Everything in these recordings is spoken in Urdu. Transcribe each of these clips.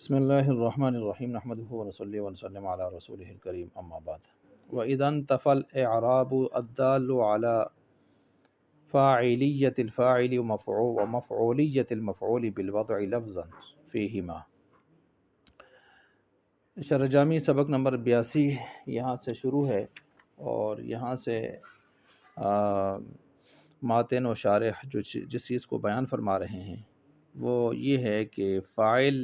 بسم اللہ الرحمن الرحیم نحمدہ ونصلی ونسلم علی رسولہ الکریم اما بعد وَإِذَا انْتَفَى الْإِعْرَابُ الدَّالُّ عَلَى فَاعِلِيَّةِ الْفَاعِلِ وَمَفْعُولِيَّةِ الْمَفْعُولِ بِالْوَضْعِ لَفْظًا فِيهِمَا۔ شرح جامی سبق نمبر 82 یہاں سے شروع ہے، اور یہاں سے ماتن و شارح جس چیز کو بیان فرما رہے ہیں وہ یہ ہے کہ فاعل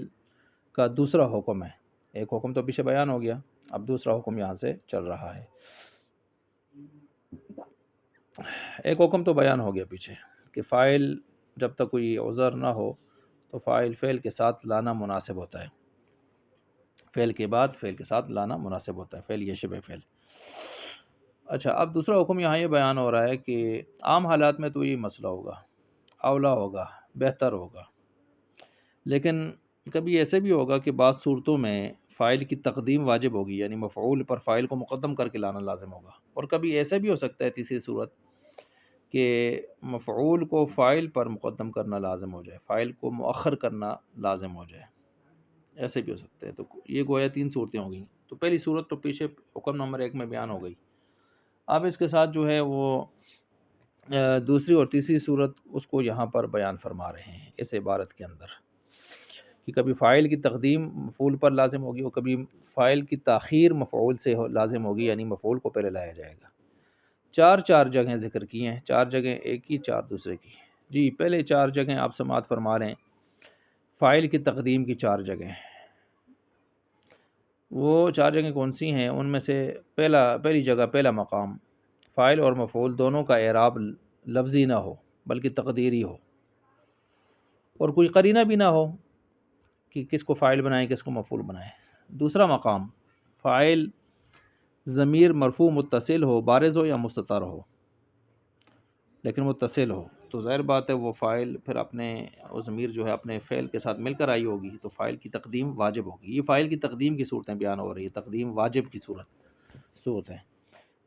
کا دوسرا حکم ہے۔ ایک حکم تو پیچھے بیان ہو گیا، اب دوسرا حکم یہاں سے چل رہا ہے۔ ایک حکم تو بیان ہو گیا پیچھے کہ فاعل جب تک کوئی عذر نہ ہو تو فاعل فعل کے ساتھ لانا مناسب ہوتا ہے، فعل کے بعد فعل کے ساتھ لانا مناسب ہوتا ہے، فعل یا شبہ فعل۔ اچھا، اب دوسرا حکم یہاں یہ بیان ہو رہا ہے کہ عام حالات میں تو یہ مسئلہ ہوگا، اولا ہوگا، بہتر ہوگا، لیکن کبھی ایسے بھی ہوگا کہ بعض صورتوں میں فاعل کی تقدیم واجب ہوگی، یعنی مفعول پر فاعل کو مقدم کر کے لانا لازم ہوگا، اور کبھی ایسا بھی ہو سکتا ہے تیسری صورت کہ مفعول کو فاعل پر مقدم کرنا لازم ہو جائے، فاعل کو مؤخر کرنا لازم ہو جائے، ایسے بھی ہو سکتا ہے۔ تو یہ گویا تین صورتیں ہو گئیں۔ تو پہلی صورت تو پیچھے حکم نمبر 1 میں بیان ہو گئی، اب اس کے ساتھ جو ہے وہ دوسری اور تیسری صورت اس کو یہاں پر بیان فرما رہے ہیں اس عبارت کے اندر، کہ کبھی فاعل کی تقدیم مفعول پر لازم ہوگی اور کبھی فاعل کی تاخیر مفعول سے لازم ہوگی، یعنی مفعول کو پہلے لایا جائے گا۔ چار جگہیں ذکر کی ہیں، 4 جگہیں ایک کی، 4 دوسرے کی۔ جی، پہلے 4 جگہیں آپ سماعت فرما رہے ہیں، فاعل کی تقدیم کی 4 جگہیں، وہ 4 جگہیں کون سی ہیں؟ ان میں سے پہلی جگہ، پہلا مقام، فاعل اور مفعول دونوں کا اعراب لفظی نہ ہو بلکہ تقدیری ہو، اور کوئی قرینہ بھی نہ ہو کہ کس کو فاعل بنائیں کس کو مفعول بنائیں۔ دوسرا مقام، فاعل ضمیر مرفوع متصل ہو، بارز ہو یا مستتر ہو، لیکن متصل ہو، تو ظاہر بات ہے وہ فاعل پھر وہ ضمیر جو ہے اپنے فعل کے ساتھ مل کر آئی ہوگی، تو فاعل کی تقدیم واجب ہوگی۔ یہ فاعل کی تقدیم کی صورتیں بیان ہو رہی ہے، تقدیم واجب کی صورت ہے۔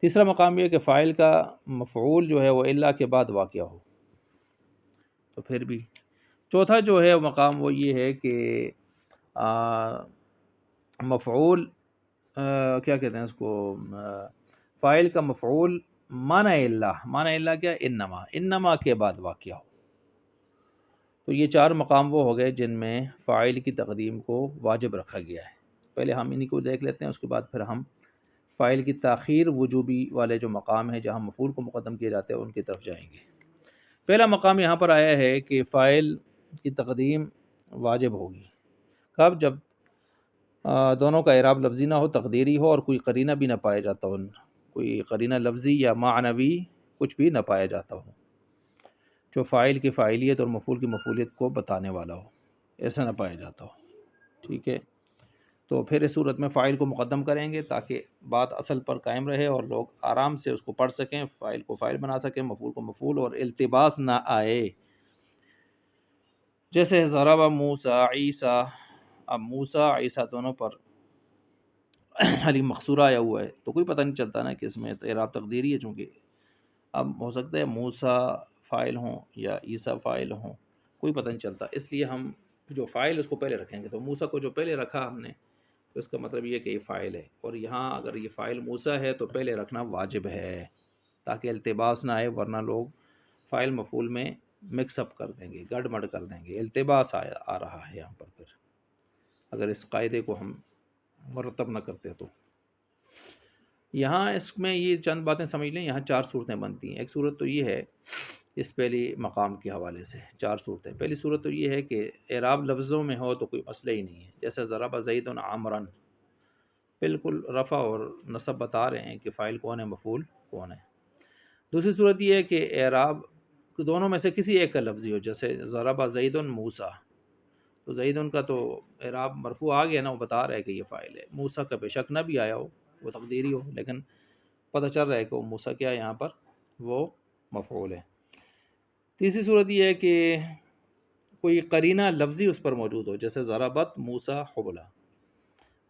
تیسرا مقام یہ کہ فاعل کا مفعول جو ہے وہ الا کے بعد واقع ہو، تو پھر بھی۔ چوتھا جو ہے مقام وہ یہ ہے کہ مفعول کیا کہتے ہیں اس کو، فاعل کا مفعول معنی اللہ کیا، انما کے بعد واقع ہو۔ تو یہ 4 مقام وہ ہو گئے جن میں فاعل کی تقدیم کو واجب رکھا گیا ہے۔ پہلے ہم انہی کو دیکھ لیتے ہیں، اس کے بعد پھر ہم فاعل کی تاخیر وجوبی والے جو مقام ہیں جہاں مفعول کو مقدم کیا جاتا ہے ان کی طرف جائیں گے۔ پہلا مقام یہاں پر آیا ہے کہ فاعل کی تقدیم واجب ہوگی، کب؟ جب دونوں کا اعراب لفظی نہ ہو، تقدیری ہو، اور کوئی قرینہ بھی نہ پایا جاتا ہو، کوئی قرینہ لفظی یا معنوی کچھ بھی نہ پایا جاتا ہو جو فاعل کی فاعلیت اور مفعول کی مفعولیت کو بتانے والا ہو، ایسا نہ پایا جاتا ہو، ٹھیک ہے۔ تو پھر اس صورت میں فاعل کو مقدم کریں گے تاکہ بات اصل پر قائم رہے اور لوگ آرام سے اس کو پڑھ سکیں، فاعل کو فاعل بنا سکیں، مفعول کو مفعول، اور التباس نہ آئے۔ جیسے ضرب موسیٰ عیسیٰ، اب موسیٰ عیسیٰ دونوں پر علی مقصورہ آیا ہوا ہے، تو کوئی پتہ نہیں چلتا نا کہ اس میں اعراب تقدیری ہے، چونکہ اب ہو سکتا ہے موسیٰ فاعل ہوں یا عیسیٰ فاعل ہوں، کوئی پتہ نہیں چلتا، اس لیے ہم جو فاعل اس کو پہلے رکھیں گے۔ تو موسیٰ کو جو پہلے رکھا ہم نے، تو اس کا مطلب یہ کہ یہ فاعل ہے، اور یہاں اگر یہ فاعل موسیٰ ہے تو پہلے رکھنا واجب ہے تاکہ التباس نہ آئے، ورنہ لوگ فاعل مفعول میں مکس اپ کر دیں گے، گڑبڑ کر دیں گے، التباس آ رہا ہے یہاں پر پھر اگر اس قاعدے کو ہم مرتب نہ کرتے تو۔ یہاں اس میں یہ چند باتیں سمجھ لیں، یہاں 4 صورتیں بنتی ہیں۔ ایک صورت تو یہ ہے اس پہلی مقام کے حوالے سے 4 صورتیں۔ پہلی صورت تو یہ ہے کہ اعراب لفظوں میں ہو تو کوئی مسئلہ ہی نہیں ہے، جیسے ضرب زید عمرا، بالکل رفع اور نصب بتا رہے ہیں کہ فاعل کون ہے، مفعول کون ہے۔ دوسری صورت یہ ہے کہ اعراب دونوں میں سے کسی ایک کا لفظی ہو، جیسے ضرب زید موسیٰ، تو زید کا تو اعراب مرفوع آ گیا نا، وہ بتا رہا ہے کہ یہ فاعل ہے، موسیٰ کا بے شک نہ بھی آیا ہو، وہ تقدیری ہو، لیکن پتہ چل رہا ہے کہ وہ موسیٰ کیا ہے یہاں پر، وہ مفعول ہے۔ تیسری صورت یہ ہے کہ کوئی قرینہ لفظی اس پر موجود ہو، جیسے ضربت موسیٰ حبلا،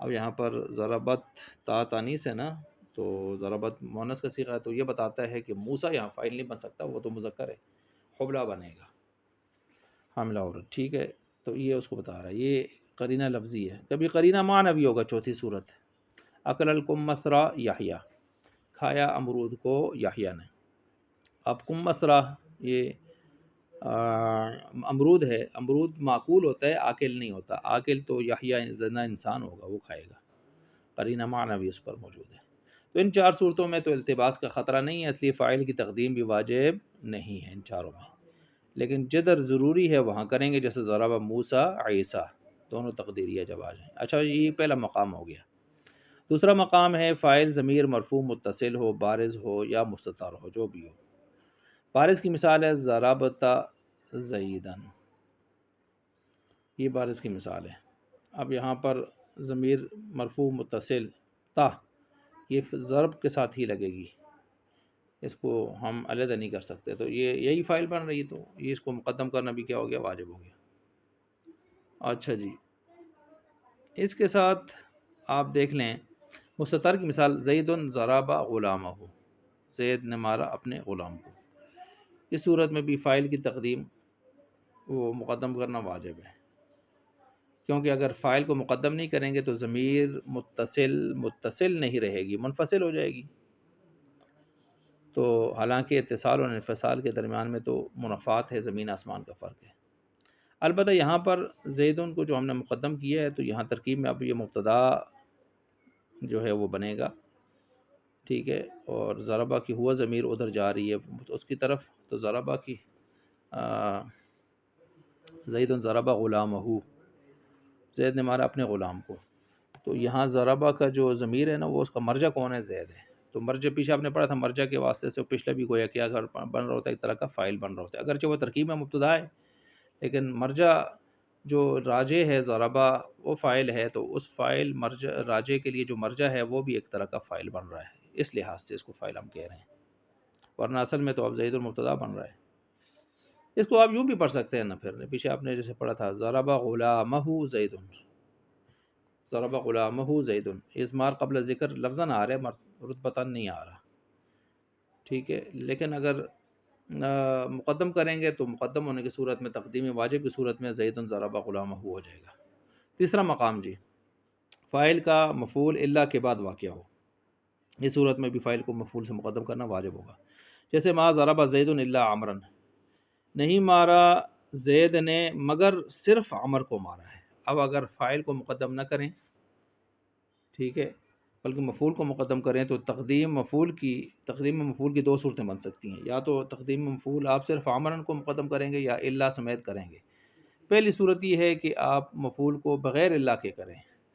اب یہاں پر ضربت تا تانیث ہے نا، تو ضربت مؤنث کا صیغہ ہے، تو یہ بتاتا ہے کہ موسیٰ یہاں فاعل نہیں بن سکتا، وہ تو مذکر ہے، حبلا بنے گا، حاملہ عورت، ٹھیک ہے۔ تو یہ اس کو بتا رہا ہے، یہ قرینہ لفظی ہے، کبھی قرینہ معنوی ہوگا چوتھی صورت، اکل الکمثرا یحییٰ، کھایا امرود کو یحییٰ نے۔ اب کمثرا یہ امرود ہے، امرود معقول ہوتا ہے، آکل نہیں ہوتا، آکل تو یحییٰ زندہ انسان ہوگا، وہ کھائے گا، قرینہ معنوی اس پر موجود ہے۔ تو ان چار صورتوں میں تو التباس کا خطرہ نہیں ہے، اس لیے فاعل کی تقدیم بھی واجب نہیں ہے ان چاروں میں، لیکن جدر ضروری ہے وہاں کریں گے، جیسے ضرب موسیٰ عیسیٰ، دونوں تقدیریہ جب آ جائیں۔ اچھا یہ پہلا مقام ہو گیا۔ دوسرا مقام ہے فاعل ضمیر مرفوع متصل ہو، بارز ہو یا مستتر ہو، جو بھی ہو۔ بارز کی مثال ہے ضربت زیدن، یہ بارز کی مثال ہے۔ اب یہاں پر ضمیر مرفوع متصل تا، یہ ضرب کے ساتھ ہی لگے گی، اس کو ہم علیحدہ نہیں کر سکتے، تو یہ یہی فاعل بن رہی ہے، تو یہ اس کو مقدم کرنا بھی کیا ہو گیا، واجب ہو گیا۔ اچھا جی، اس کے ساتھ آپ دیکھ لیں مستتر کی مثال زید ضرب غلامہ، زید نے مارا اپنے غلام کو۔ اس صورت میں بھی فاعل کی تقدیم وہ مقدم کرنا واجب ہے، کیونکہ اگر فاعل کو مقدم نہیں کریں گے تو ضمیر متصل نہیں رہے گی، منفصل ہو جائے گی۔ تو حالانکہ اتصال اور انفصال کے درمیان میں تو منافات ہے، زمین آسمان کا فرق ہے۔ البتہ یہاں پر زیدن کو جو ہم نے مقدم کیا ہے، تو یہاں ترکیب میں اب یہ مبتدا جو ہے وہ بنے گا، ٹھیک ہے، اور ضربہ کی ہوا ضمیر ادھر جا رہی ہے اس کی طرف، تو ضربہ کی زید ضرب غلامہ، زید نے مارا اپنے غلام کو، تو یہاں ضربہ کا جو ضمیر ہے نا، وہ اس کا مرجع کون ہے، زید ہے۔ تو مرجع پیچھے آپ نے پڑھا تھا، مرجع کے واسطے سے پچھلے بھی گویا کیا اگر بن رہا ہوتا ہے، ایک طرح کا فاعل بن رہا ہوتا ہے، اگرچہ وہ ترکیب میں مبتدا ہے، لیکن مرجع جو راجع ہے ضربہ وہ فاعل ہے، تو اس فاعل مرجع راجع کے لیے جو مرجع ہے وہ بھی ایک طرح کا فاعل بن رہا ہے، اس لحاظ سے اس کو فاعل ہم کہہ رہے ہیں، ورنہ اصل میں تو اب زید المبتدا بن رہا ہے۔ اس کو آپ یوں بھی پڑھ سکتے ہیں نا، پھر پیچھے آپ نے جیسے پڑھا تھا ضرب غلامہ زید، ضرب غلامہ زید، اضمار قبل ذکر لفظاً آ رہا ہے، رتبتاً نہیں آ رہا، ٹھیک ہے، لیکن اگر مقدم کریں گے تو مقدم ہونے کی صورت میں، تقدیم واجب کی صورت میں زید ضرب غلامہ ہو جائے گا۔ تیسرا مقام جی، فاعل کا مفعول الا کے بعد واقع ہو، اس صورت میں بھی فاعل کو مفعول سے مقدم کرنا واجب ہوگا، جیسے ما ضرب زید الا عمرا، نہیں مارا زید نے مگر صرف عمر کو مارا ہے۔ اب اگر فاعل کو مقدم نہ کریں، ٹھیک ہے، بلکہ مفعول کو مقدم کریں، تو تقدیم میں مفعول کی دو صورتیں بن سکتی ہیں، یا تو تقدیم مفعول آپ صرف عمرن کو مقدم کریں گے یا الا سمیت کریں گے۔ پہلی صورت یہ ہے کہ آپ مفعول کو بغیر الا کے کریں،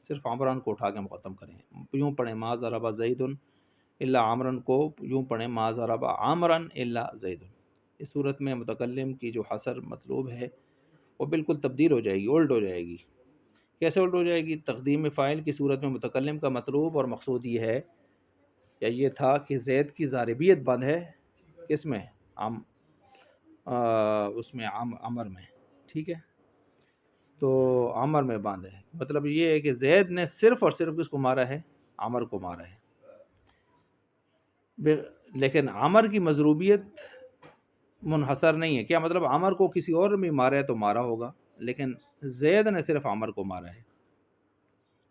صرف عمرن کو اٹھا کے مقدم کریں، یوں پڑھیں ما ضرب زید الا عمرن کو یوں پڑھیں ما ضرب عمرن الا زید۔ اس صورت میں متکلم کی جو حصر مطلوب ہے وہ بالکل تبدیل ہو جائے گی، الٹ ہو جائے گی۔ کیسے الٹ ہو جائے گی؟ تقدیم فاعل کی صورت میں متکلم کا مطلوب اور مقصود یہ ہے، یا یہ تھا کہ زید کی ضاربیت بند ہے، کس میں؟ اس میں عمر میں، ٹھیک ہے، تو عمر میں بند ہے، مطلب یہ ہے کہ زید نے صرف اور صرف کس کو مارا ہے؟ عمر کو مارا ہے، لیکن عمر کی مضروبیت منحصر نہیں ہے، کیا مطلب عمر کو کسی اور میں مارا ہے تو مارا ہوگا، لیکن زید نے صرف عمر کو مارا ہے،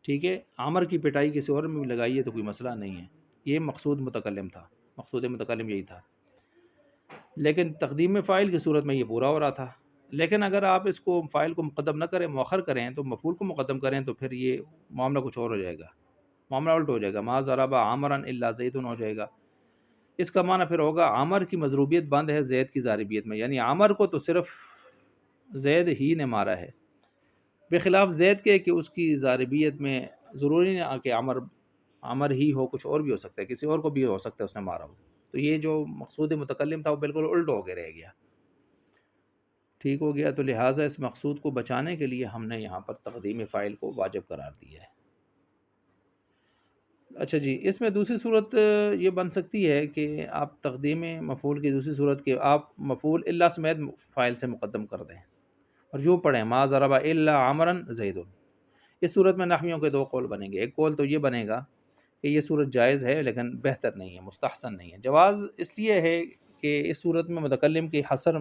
ٹھیک ہے، عمر کی پٹائی کسی اور میں بھی لگائی ہے تو کوئی مسئلہ نہیں ہے، یہ مقصود متکلم تھا، مقصود متکلم یہی تھا، لیکن تقدیم فاعل کی صورت میں یہ پورا ہو رہا تھا۔ لیکن اگر آپ اس کو فاعل کو مقدم نہ کریں، مؤخر کریں، تو مفعول کو مقدم کریں، تو پھر یہ معاملہ کچھ اور ہو جائے گا، معاملہ الٹ ہو جائے گا، ما ضرب عمرا الا زید ہو جائے گا۔ اس کا معنی پھر ہوگا عمر کی مضروبیت بند ہے زید کی ضاربیت میں، یعنی عمر کو تو صرف زید ہی نے مارا ہے، بخلاف زید کے کہ اس کی ضاربیت میں ضروری نہیں کہ عمر ہی ہو، کچھ اور بھی ہو سکتا ہے، کسی اور کو بھی ہو سکتا ہے اس نے مارا ہو، تو یہ جو مقصود متکلم تھا وہ بالکل الٹ ہو کے رہ گیا، ٹھیک ہو گیا۔ تو لہٰذا اس مقصود کو بچانے کے لیے ہم نے یہاں پر تقدیم فاعل کو واجب قرار دیا ہے۔ اچھا جی، اس میں دوسری صورت یہ بن سکتی ہے کہ آپ تقدیم مفعول کی دوسری صورت کے آپ مفعول الا سمیت فاعل سے مقدم کر دیں اور یوں پڑھیں ما ضرب الا عمرا زید۔ اس صورت میں نحویوں کے دو قول بنیں گے، ایک قول تو یہ بنے گا کہ یہ صورت جائز ہے لیکن بہتر نہیں ہے، مستحسن نہیں ہے۔ جواز اس لیے ہے کہ اس صورت میں متکلم کی حصر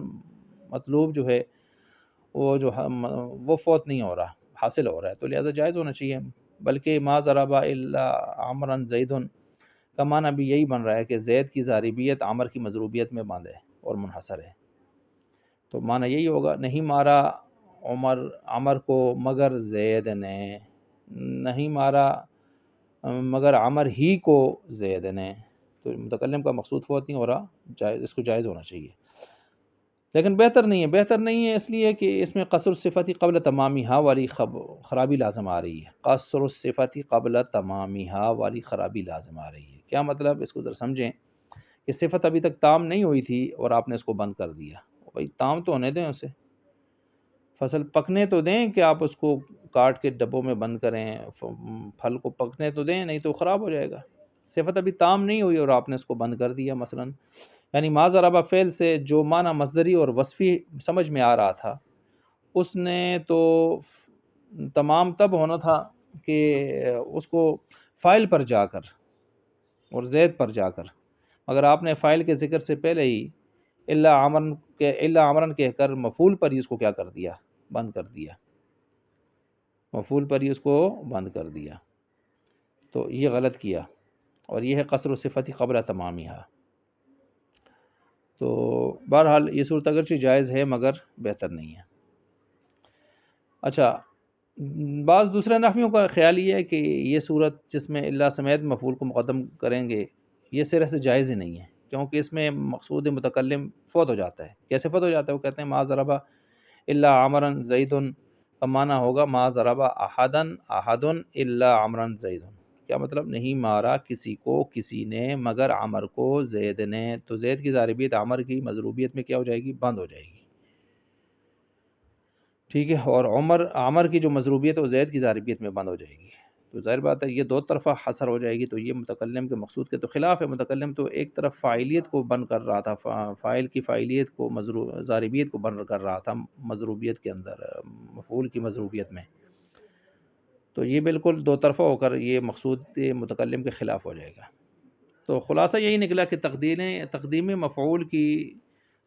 مطلوب جو ہے وہ فوت نہیں ہو رہا، حاصل ہو رہا ہے تو لہٰذا جائز ہونا چاہیے. بلکہ ما ضرب الا عمرا زید کا معنی بھی یہی بن رہا ہے کہ زید کی ضاربیت عمر کی مضروبیت میں باندھ ہے اور منحصر ہے. تو معنی یہی ہوگا نہیں مارا عمر کو مگر زید نے، نہیں مارا مگر عمر ہی کو زید نے. تو متکلم کا مقصود فوت نہیں ہو رہا، جائز، اس کو جائز ہونا چاہیے. لیکن بہتر نہیں ہے اس لیے کہ اس میں قصر الصفتی قبل تمامیہا والی خرابی لازم آ رہی ہے. قصر الصفتی قبل تمامیہا والی خرابی لازم آ رہی ہے. کیا مطلب؟ اس کو ذرا سمجھیں کہ صفت ابھی تک تام نہیں ہوئی تھی اور آپ نے اس کو بند کر دیا. بھائی تام تو ہونے دیں، اسے فصل پکنے تو دیں کہ آپ اس کو کاٹ کے ڈبوں میں بند کریں، پھل کو پکنے تو دیں، نہیں تو خراب ہو جائے گا. صفت ابھی تام نہیں ہوئی اور آپ نے اس کو بند کر دیا. مثلا یعنی ما ضرب فعل سے جو معنی مصدری اور وصفی سمجھ میں آ رہا تھا اس نے تو تمام تب ہونا تھا کہ اس کو فاعل پر جا کر اور زید پر جا کر، مگر آپ نے فاعل کے ذکر سے پہلے ہی الا عمرن کہہ کر مفعول پر ہی اس کو کیا کر دیا؟ بند کر دیا. مفعول پر ہی اس کو بند کر دیا. تو یہ غلط کیا، اور یہ ہے قصر صفتی قبل تمامیہا. تو بہرحال یہ صورت اگرچہ جائز ہے مگر بہتر نہیں ہے. اچھا، بعض دوسرے نحویوں کا خیال یہ ہے کہ یہ صورت جس میں اللہ سمیت مفعول کو مقدم کریں گے یہ سرے سے جائز ہی نہیں ہے، کیونکہ اس میں مقصود متکلم فوت ہو جاتا ہے. کیسے فوت ہو جاتا ہے؟ وہ کہتے ہیں ما ضرب الا عمرا زید کا معنی ہوگا ما ضرب احد الا عمرا زید. کیا مطلب؟ نہیں مارا کسی کو کسی نے مگر عمر کو زید نے. تو زید کی ضاربیت عمر کی مضروبیت میں کیا ہو جائے گی؟ بند ہو جائے گی. ٹھیک ہے، اور عمر کی جو مضروبیت ہے وہ زید کی ضاربیت میں بند ہو جائے گی. تو ظاہر بات ہے یہ دو طرفہ حصر ہو جائے گی. تو یہ متکلم کے مقصود کے تو خلاف ہے. متکلم تو ایک طرف فاعلیت کو بند کر رہا تھا، فاعل کی فاعلیت کو ضاربیت کو بند کر رہا تھا مضروبیت کے اندر، مفعول کی مضروبیت میں. تو یہ بالکل دو طرفہ ہو کر یہ مقصود متکلم کے خلاف ہو جائے گا. تو خلاصہ یہی نکلا کہ تقدیم مفعول کی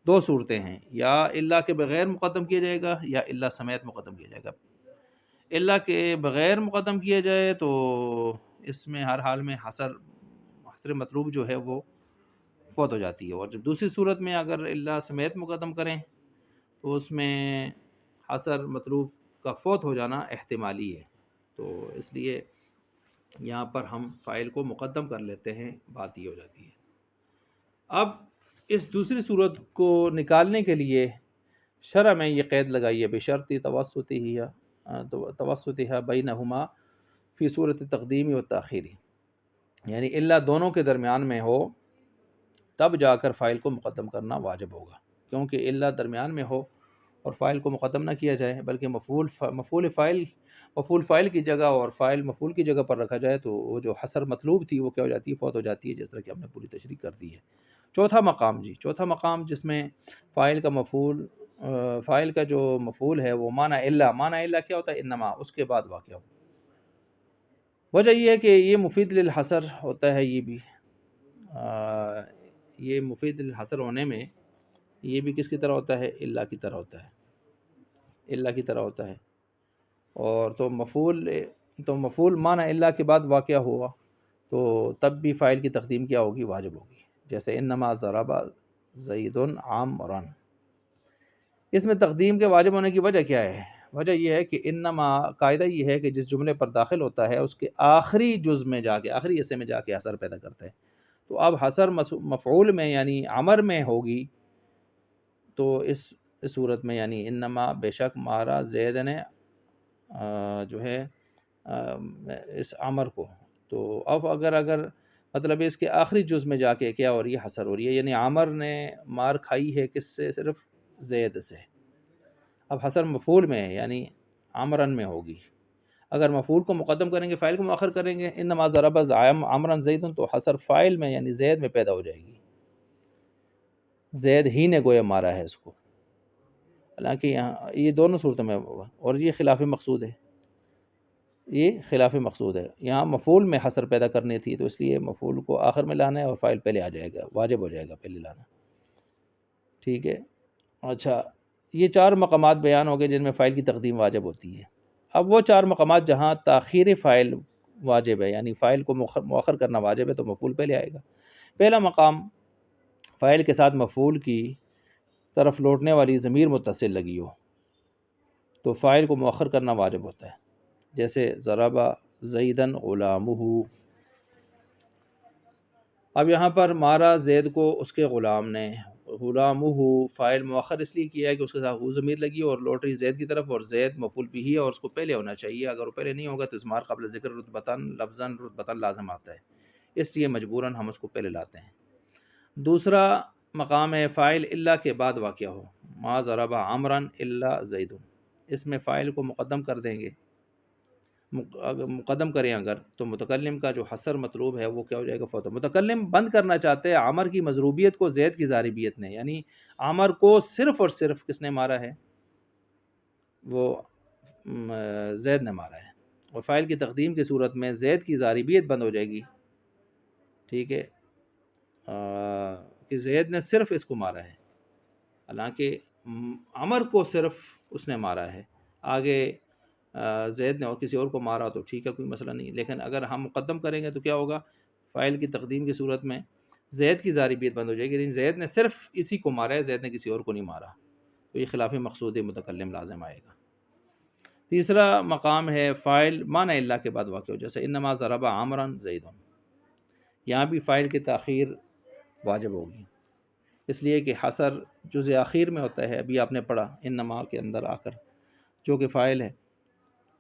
دو صورتیں ہیں، یا اللہ کے بغیر مقدم کیا جائے گا یا اللہ سمیت مقدم کیا جائے گا. اللہ کے بغیر مقدم کیا جائے تو اس میں ہر حال میں حصر مطلوب جو ہے وہ فوت ہو جاتی ہے. اور جب دوسری صورت میں اگر اللہ سمیت مقدم کریں تو اس میں حصر مطلوب کا فوت ہو جانا احتمالی ہے. تو اس لیے یہاں پر ہم فاعل کو مقدم کر لیتے ہیں، بات یہ ہو جاتی ہے. اب اس دوسری صورت کو نکالنے کے لیے شرع میں یہ قید لگائی ہے بشرط توسطها بینہما فی صورت تقدیمی و تاخیری. یعنی اللہ دونوں کے درمیان میں ہو تب جا کر فاعل کو مقدم کرنا واجب ہوگا. کیونکہ اللہ درمیان میں ہو اور فاعل کو مقدم نہ کیا جائے بلکہ مفعول فاعل کی جگہ اور فاعل مفعول کی جگہ پر رکھا جائے تو وہ جو حصر مطلوب تھی وہ کیا ہو جاتی ہے؟ فوت ہو جاتی ہے، جس طرح کہ ہم نے پوری تشریح کر دی ہے. چوتھا مقام جس میں فاعل کا جو مفعول ہے وہ معنی اللہ کیا ہوتا ہے؟ انما، اس کے بعد واقع ہو. وجہ یہ ہے کہ یہ مفید للحصر ہوتا ہے. یہ مفید للحصر ہونے میں یہ بھی کس کی طرح ہوتا ہے؟ اللہ کی طرح ہوتا ہے. اور تو مفعول معنی اللہ کے بعد واقع ہوا تو تب بھی فاعل کی تقدیم کیا ہوگی؟ واجب ہوگی. جیسے انما ضرب زید عمرا. اس میں تقدیم کے واجب ہونے کی وجہ کیا ہے؟ وجہ یہ ہے کہ انما قاعدہ یہ ہے کہ جس جملے پر داخل ہوتا ہے اس کے آخری جز میں جا کے، آخری حصے میں جا کے حصر پیدا کرتا ہے. تو اب حصر مفعول میں یعنی عمر میں ہوگی تو اس صورت میں یعنی انما بے شک مارا زید نے جو ہے اس عمر کو. تو اب اگر مطلب اس کے آخری جز میں جا کے کیا ہو رہی ہے؟ حصر ہو رہی ہے. یعنی عمر نے مار کھائی ہے کس سے؟ صرف زید سے. اب حصر مفعول میں ہے یعنی عمرن میں ہوگی. اگر مفعول کو مقدم کریں گے فاعل کو مؤخر کریں گے انما ضرب عمرا زید تو حصر فاعل میں یعنی زید میں پیدا ہو جائے گی. زید ہی نے گویا مارا ہے اس کو. حالانکہ یہاں یہ دونوں صورتوں میں ہوگا اور یہ خلاف مقصود ہے. یہاں مفعول میں حصر پیدا کرنی تھی تو اس لیے مفعول کو آخر میں لانا ہے اور فاعل پہلے آ جائے گا، واجب ہو جائے گا پہلے لانا. ٹھیک ہے. اچھا، یہ 4 مقامات بیان ہو گئے جن میں فاعل کی تقدیم واجب ہوتی ہے. اب وہ 4 مقامات جہاں تاخیر فاعل واجب ہے، یعنی فاعل کو مؤخر کرنا واجب ہے، تو مفعول پہلے آئے گا۔ پہلا مقام، فاعل کے ساتھ مفعول کی طرف لوٹنے والی ضمیر متصل لگی ہو تو فاعل کو مؤخر کرنا واجب ہوتا ہے، جیسے ضرب زیدن غلامہ۔ اب یہاں پر مارا زید کو اس کے غلام نے، غلامہ فاعل مؤخر اس لیے کیا ہے کہ اس کے ساتھ وہ ضمیر لگی اور لوٹ رہی زید کی طرف، اور زید مفعول بھی ہے اور اس کو پہلے ہونا چاہیے، اگر وہ پہلے نہیں ہوگا تو اسمار قبل ذکر رتبتاً لفظاً رتبتاً لازم آتا ہے، اس لیے مجبوراً ہم اس کو پہلے لاتے ہیں۔ دوسرا مقام ہے فاعل الا کے بعد واقع ہو، ما ضرب عمرا الا زید، اس میں فاعل کو مقدم کر دیں گے، اگر مقدم کریں اگر تو متکلم کا جو حصر مطلوب ہے وہ کیا ہو جائے گا، فوت۔ متکلم بند کرنا چاہتے ہیں عمر کی مضروبیت کو زید کی ضاربیت نے، یعنی عمر کو صرف اور صرف کس نے مارا ہے، وہ زید نے مارا ہے، اور فاعل کی تقدیم کی صورت میں زید کی ضاربیت بند ہو جائے گی، ٹھیک ہے، کہ زید نے صرف اس کو مارا ہے، حالانکہ عمر کو صرف اس نے مارا ہے، آگے زید نے اور کسی اور کو مارا تو ٹھیک ہے، کوئی مسئلہ نہیں، لیکن اگر ہم مقدم کریں گے تو کیا ہوگا، فاعل کی تقدیم کی صورت میں زید کی ضاربیت بند ہو جائے گی، لیکن زید نے صرف اسی کو مارا ہے، زید نے کسی اور کو نہیں مارا، تو یہ خلاف مقصود متکلم لازم آئے گا۔ تیسرا مقام ہے فاعل معنی اللہ کے بعد واقع ہو، جیسے انما ضرب عمرا زید، یہاں بھی فاعل کی تاخیر واجب ہوگی، اس لیے کہ حصر جزء اخیر میں ہوتا ہے، ابھی آپ نے پڑھا انما کے اندر آ کر جو کہ فاعل ہے۔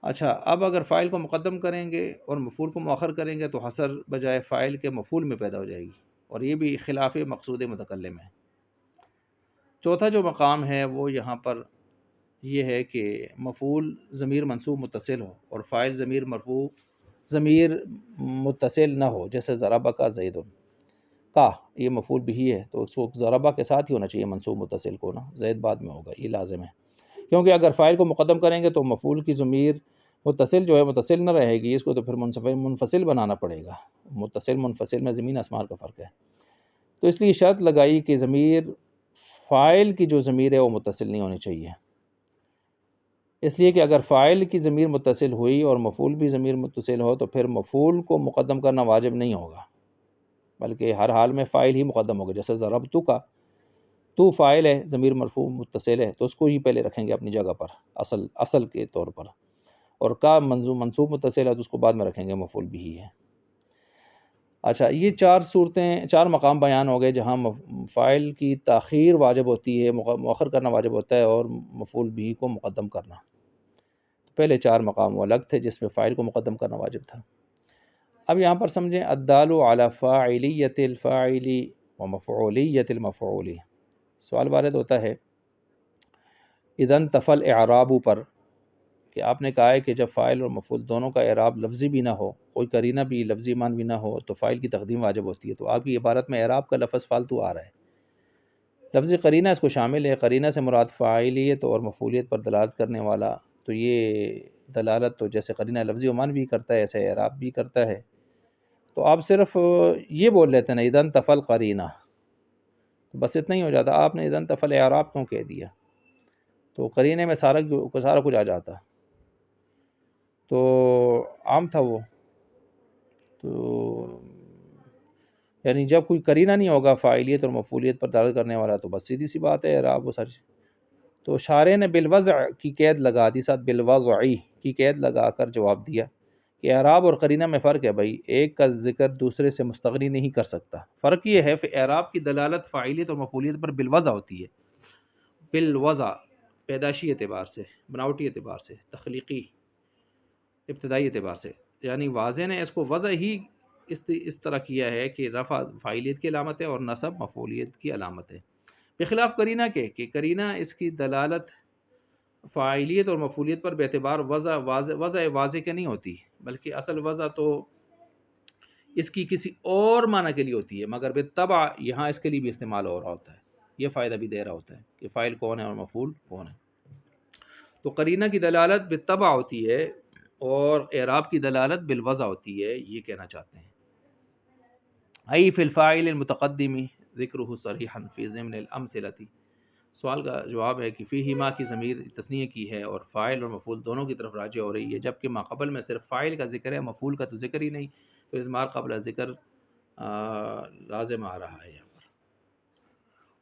اچھا، اب اگر فاعل کو مقدم کریں گے اور مفعول کو مؤخر کریں گے تو حصر بجائے فاعل کے مفعول میں پیدا ہو جائے گی، اور یہ بھی خلاف مقصود متکلم ہے۔ چوتھا جو مقام ہے وہ یہاں پر یہ ہے کہ مفعول ضمیر منصوب متصل ہو اور فاعل ضمیر مرفوع ضمیر متصل نہ ہو، جیسے ضربہ کا زید کا، یہ مفعول بھی ہے تو اس کو ضربہ کے ساتھ ہی ہونا چاہیے منصوب متصل کو نا، زید بعد میں ہوگا، یہ لازم ہے، کیونکہ اگر فاعل کو مقدم کریں گے تو مفعول کی ضمیر متصل جو ہے متصل نہ رہے گی، اس کو تو پھر منفصل بنانا پڑے گا، متصل منفصل میں زمین آسمان کا فرق ہے، تو اس لیے شرط لگائی کہ ضمیر فاعل کی جو ضمیر ہے وہ متصل نہیں ہونی چاہیے، اس لیے کہ اگر فاعل کی ضمیر متصل ہوئی اور مفعول بھی ضمیر متصل ہو تو پھر مفعول کو مقدم کرنا واجب نہیں ہوگا، بلکہ ہر حال میں فاعل ہی مقدم ہوگا، جیسے ضربتو کا، تو فاعل ہے ضمیر مرفوع متصل ہے تو اس کو ہی پہلے رکھیں گے اپنی جگہ پر اصل کے طور پر، اور کا منصوب متصل ہے تو اس کو بعد میں رکھیں گے، مفعول بھی ہے۔ اچھا، یہ 4 صورتیں، 4 مقام بیان ہو گئے جہاں فاعل کی تاخیر واجب ہوتی ہے، مؤخر کرنا واجب ہوتا ہے، اور مفعول بھی کو مقدم کرنا، پہلے 4 مقام وہ الگ تھے جس میں فاعل کو مقدم کرنا واجب تھا۔ اب یہاں پر سمجھیں الدال علی فاعلیت الفاعل و مفعولیت المفعول، سوال وارد ہوتا ہے اذن تفل اعراب پر، کہ آپ نے کہا ہے کہ جب فاعل اور مفعول دونوں کا اعراب لفظی بھی نہ ہو، کوئی قرینہ بھی لفظی مان بھی نہ ہو تو فاعل کی تقدیم واجب ہوتی ہے، تو آپ کی عبارت میں اعراب کا لفظ فالتو آ رہا ہے، لفظی قرینہ اس کو شامل ہے، قرینہ سے مراد فاعلیت اور مفعولیت پر دلالت کرنے والا، تو یہ دلالت تو جیسے قرینہ لفظی و مان بھی کرتا ہے ایسے اعراب بھی کرتا ہے، تو آپ صرف یہ بول لیتے ہیں اذن تفل قرینہ، بس اتنا ہی ہو جاتا، آپ نے اذن تفل اعراب کیوں کہہ دیا، تو قرینے میں سارا کچھ آ جاتا، تو عام تھا وہ، تو یعنی جب کوئی قرینہ نہیں ہوگا فاعلیت اور مفعولیت پر دلالت کرنے والا تو بس سیدھی سی بات ہے اعراب وہ ساری، تو شارح نے بالوضع کی قید لگا دی، ساتھ بالوضعی کی قید لگا کر جواب دیا کہ اعراب اور قرینہ میں فرق ہے بھائی، ایک کا ذکر دوسرے سے مستغنی نہیں کر سکتا، فرق یہ ہے اعراب کی دلالت فاعلیت اور مفعولیت پر بالوضع ہوتی ہے، بالوضع پیدائشی اعتبار سے، بناوٹی اعتبار سے، تخلیقی ابتدائی اعتبار سے، یعنی واضح نے اس کو وضع ہی اس طرح کیا ہے کہ رفع فاعلیت کی علامت ہے اور نصب مفعولیت کی علامت ہے، بخلاف قرینہ کے کہ قرینہ اس کی دلالت فاعلیت اور مفعولیت پر باعتبار وضع واضح کے نہیں ہوتی، بلکہ اصل وضع تو اس کی کسی اور معنی کے لیے ہوتی ہے، مگر بالطبع یہاں اس کے لیے بھی استعمال ہو رہا ہوتا ہے، یہ فائدہ بھی دے رہا ہوتا ہے کہ فاعل کون ہے اور مفعول کون ہے، تو قرینہ کی دلالت بالطبع ہوتی ہے اور اعراب کی دلالت بالوضع ہوتی ہے، یہ کہنا چاہتے ہیں۔ ای فی الفاعل المتقدم ذکرہ صریحا فی ضمن الامثلۃ، سوال کا جواب ہے کہ فیہما کی ضمیر تثنیہ کی ہے اور فاعل اور مفعول دونوں کی طرف راجع ہو رہی ہے، جبکہ ماقبل میں صرف فاعل کا ذکر ہے، مفعول کا تو ذکر ہی نہیں، تو اضمار قبل ذکر لازم آ رہا ہے یہاں پر۔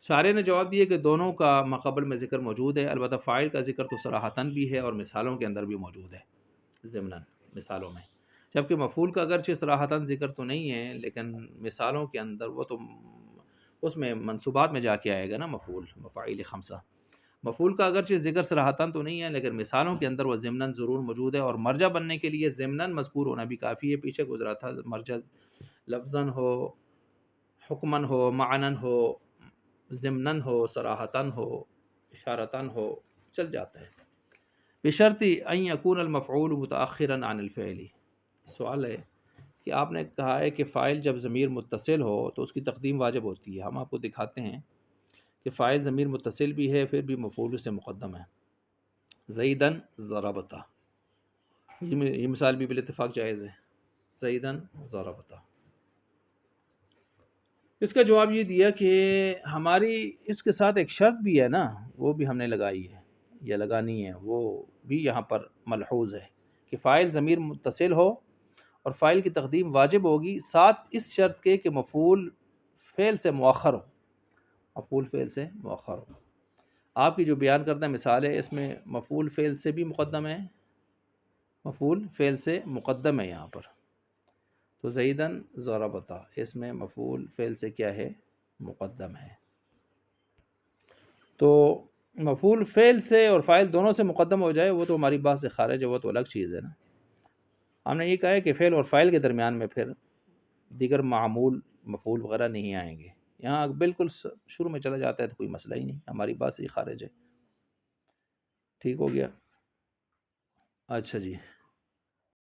شارح نے جواب دیا کہ دونوں کا ماقبل میں ذکر موجود ہے، البتہ فاعل کا ذکر تو صراحتاً بھی ہے اور مثالوں کے اندر بھی موجود ہے، ضمناً مثالوں میں، جبکہ مفعول کا اگرچہ صراحتاً ذکر تو نہیں ہے لیکن مثالوں کے اندر وہ تو اس میں منصوبات میں جا کے آئے گا نا، مفعول مفاعیل خمسہ، مفعول کا اگرچہ ذکر صراحتاً تو نہیں ہے لیکن مثالوں کے اندر وہ ضمناً ضرور موجود ہے، اور مرجع بننے کے لیے ضمناً مذکور ہونا بھی کافی ہے، پیچھے گزرا تھا مرجع لفظاً ہو، حکماً ہو، معناً ہو، ضمناً ہو، صراحتاً ہو، اشارتاً ہو، چل جاتا ہے، بشرط ان یکون المفعول متأخراً عن الفعل۔ سوال ہے کہ آپ نے کہا ہے کہ فاعل جب ضمیر متصل ہو تو اس کی تقدیم واجب ہوتی ہے، ہم آپ کو دکھاتے ہیں کہ فاعل ضمیر متصل بھی ہے پھر بھی مفعول سے مقدم ہے، زیدن ضربتا، یہ مثال بھی بالاتفاق جائز ہے، زیدن ضربتا۔ اس کا جواب یہ دیا کہ ہماری اس کے ساتھ ایک شرط بھی ہے نا، وہ بھی ہم نے لگائی ہے یا لگانی ہے، وہ بھی یہاں پر ملحوظ ہے کہ فاعل ضمیر متصل ہو اور فاعل کی تقدیم واجب ہوگی، ساتھ اس شرط کے کہ مفعول فعل سے مؤخر ہو، مفعول فعل سے مؤخر ہو۔ آپ کی جو بیان کردہ مثال ہے اس میں مفعول فعل سے بھی مقدم ہے، مفعول فعل سے مقدم ہے یہاں پر، تو زیدن ضربتا اس میں مفعول فعل سے کیا ہے، مقدم ہے، تو مفعول فعل سے اور فاعل دونوں سے مقدم ہو جائے وہ تو ہماری بات سے خارج ہے، وہ تو الگ چیز ہے نا۔ ہم نے یہ کہا ہے کہ فعل اور فاعل کے درمیان میں پھر دیگر معمول مفعول وغیرہ نہیں آئیں گے، یہاں بالکل شروع میں چلا جاتا ہے تو کوئی مسئلہ ہی نہیں، ہماری بات سے ہی خارج ہے، ٹھیک ہو گیا۔ اچھا جی۔